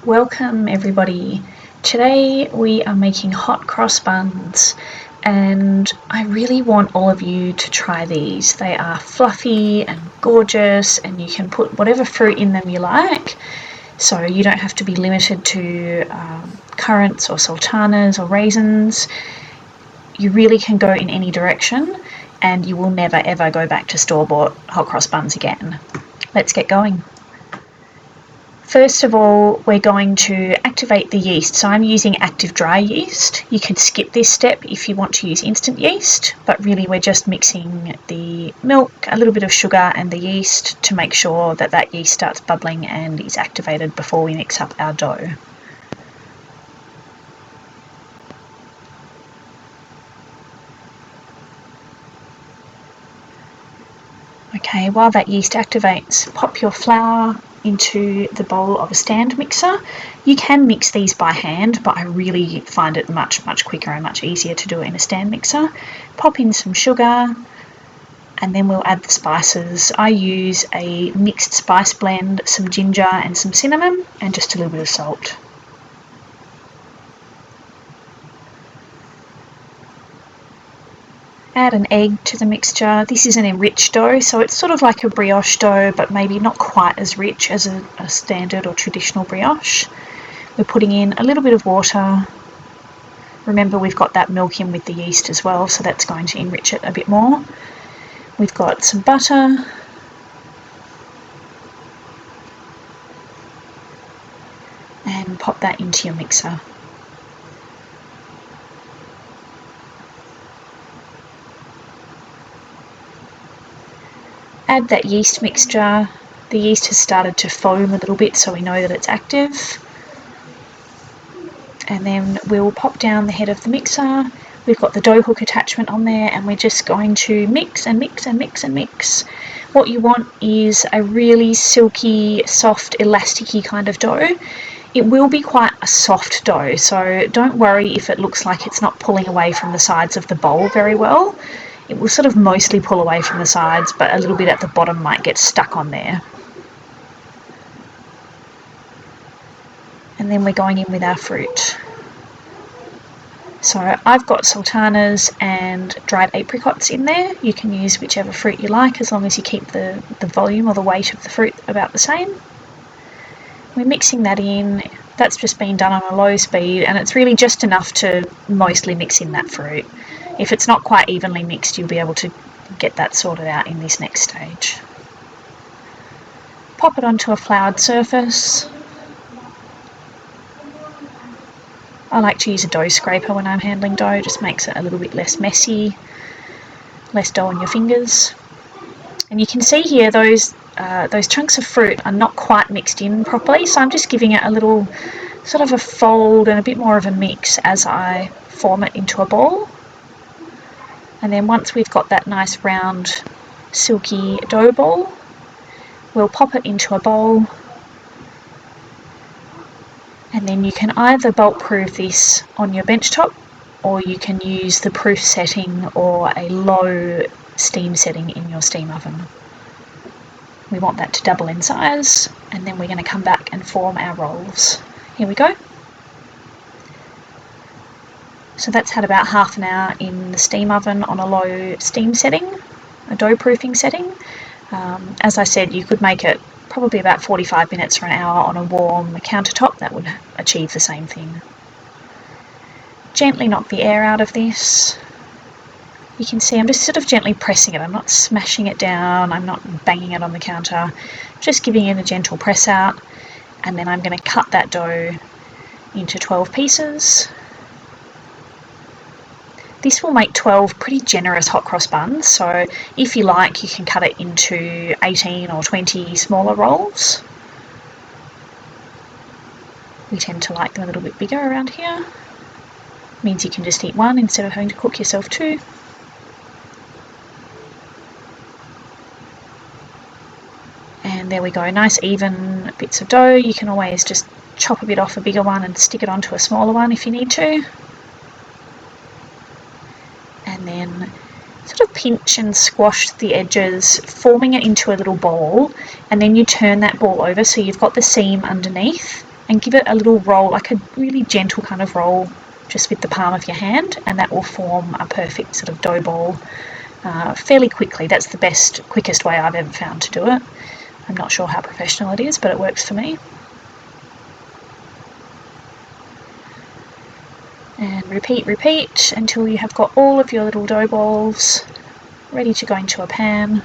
Welcome everybody. Today we are making hot cross buns and I really want all of you to try these. They are fluffy and gorgeous and you can put whatever fruit in them you like, so you don't have to be limited to currants or sultanas or raisins. You really can go in any direction and you will never ever go back to store-bought hot cross buns again. Let's get going. First of all, we're going to activate the yeast. So I'm using active dry yeast. You can skip this step if you want to use instant yeast, but really we're just mixing the milk, a little bit of sugar and the yeast to make sure that that yeast starts bubbling and is activated before we mix up our dough. Okay, while that yeast activates, pop your flour into the bowl of a stand mixer. You can mix these by hand, but I really find it much quicker and much easier to do it in a stand mixer. Pop in some sugar and then we'll add the spices. I use a mixed spice blend, some ginger and some cinnamon and just a little bit of salt. Add an egg to the mixture. This is an enriched dough, so it's sort of like a brioche dough, but maybe not quite as rich as a standard or traditional brioche. We're putting in a little bit of water. Remember, we've got that milk in with the yeast as well, so that's going to enrich it a bit more. We've got some butter. And pop that into your mixer. Add that yeast mixture. The yeast has started to foam a little bit, so we know that it's active. And then we'll pop down the head of the mixer. We've got the dough hook attachment on there and we're just going to mix and mix and mix and mix. What you want is a really silky, soft, elasticy kind of dough. It will be quite a soft dough, so don't worry if it looks like it's not pulling away from the sides of the bowl very well. It will sort of mostly pull away from the sides, but a little bit at the bottom might get stuck on there. And then we're going in with our fruit. So I've got sultanas and dried apricots in there. You can use whichever fruit you like as long as you keep the volume or the weight of the fruit about the same. We're mixing that in. That's just been done on a low speed and it's really just enough to mostly mix in that fruit. If it's not quite evenly mixed, you'll be able to get that sorted out in this next stage. Pop it onto a floured surface. I like to use a dough scraper when I'm handling dough, just makes it a little bit less messy, less dough on your fingers. And you can see here those chunks of fruit are not quite mixed in properly, so I'm just giving it a little sort of a fold and a bit more of a mix as I form it into a ball. And then once we've got that nice round silky dough ball, we'll pop it into a bowl. And then you can either bulk proof this on your bench top or you can use the proof setting or a low steam setting in your steam oven. We want that to double in size and then we're going to come back and form our rolls. Here we go. So that's had about half an hour in the steam oven on a low steam setting, a dough proofing setting. As I said, you could make it probably about 45 minutes or an hour on a warm countertop. That would achieve the same thing. Gently knock the air out of this. You can see I'm just sort of gently pressing it. I'm not smashing it down. I'm not banging it on the counter. Just giving it a gentle press out. And then I'm going to cut that dough into 12 pieces. This will make 12 pretty generous hot cross buns, so if you like you can cut it into 18 or 20 smaller rolls. We tend to like them a little bit bigger around here. Means you can just eat one instead of having to cook yourself two. And there we go, nice even bits of dough. You can always just chop a bit off a bigger one and stick it onto a smaller one if you need to. And then sort of pinch and squash the edges, forming it into a little ball, and then you turn that ball over so you've got the seam underneath and give it a little roll, like a really gentle kind of roll, just with the palm of your hand, and that will form a perfect sort of dough ball fairly quickly. That's the quickest way I've ever found to do it. I'm not sure how professional it is, but it works for me. And repeat until you have got all of your little dough balls ready to go into a pan.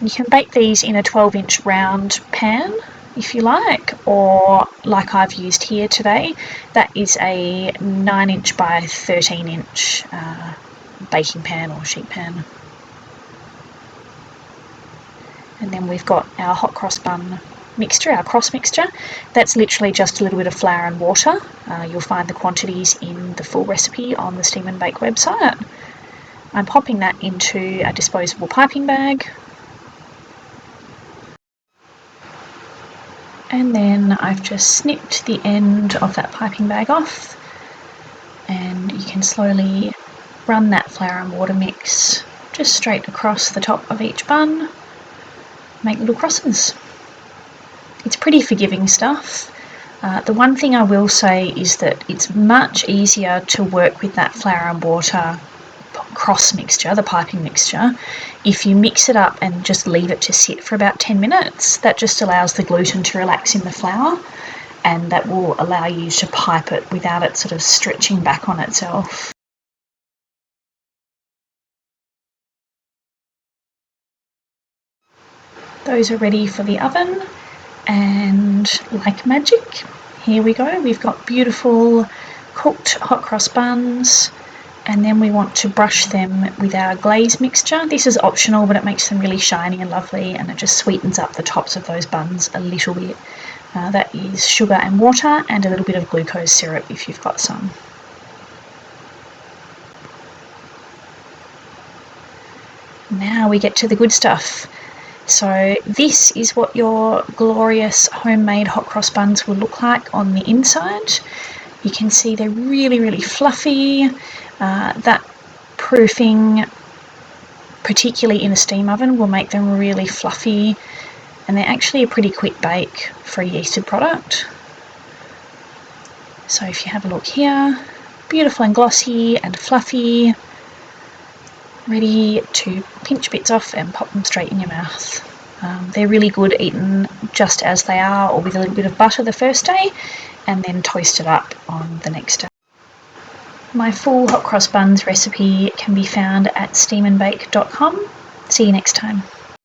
You can bake these in a 12-inch round pan if you like, or like I've used here today, that is a 9-inch by 13-inch baking pan or sheet pan. And then we've got our hot cross bun mixture, our cross mixture. That's literally just a little bit of flour and water. You'll find the quantities in the full recipe on the Steam and Bake website. I'm popping that into a disposable piping bag. And then I've just snipped the end of that piping bag off, and you can slowly run that flour and water mix just straight across the top of each bun. Make little crosses. It's pretty forgiving stuff. The one thing I will say is that it's much easier to work with that flour and water cross mixture, the piping mixture, if you mix it up and just leave it to sit for about 10 minutes. That just allows the gluten to relax in the flour, and that will allow you to pipe it without it sort of stretching back on itself. Those are ready for the oven, and like magic, here we go. We've got beautiful cooked hot cross buns, and then we want to brush them with our glaze mixture. This is optional, but it makes them really shiny and lovely, and it just sweetens up the tops of those buns a little bit. That is sugar and water and a little bit of glucose syrup if you've got some. Now we get to the good stuff. So this is what your glorious homemade hot cross buns will look like on the inside. You can see they're really, really fluffy. That proofing, particularly in a steam oven, will make them really fluffy, and they're actually a pretty quick bake for a yeasted product. So if you have a look here, beautiful and glossy and fluffy, ready to pinch bits off and pop them straight in your mouth. They're really good eaten just as they are, or with a little bit of butter the first day, and then toasted up on the next day. My full hot cross buns recipe can be found at steamandbake.com. See you next time.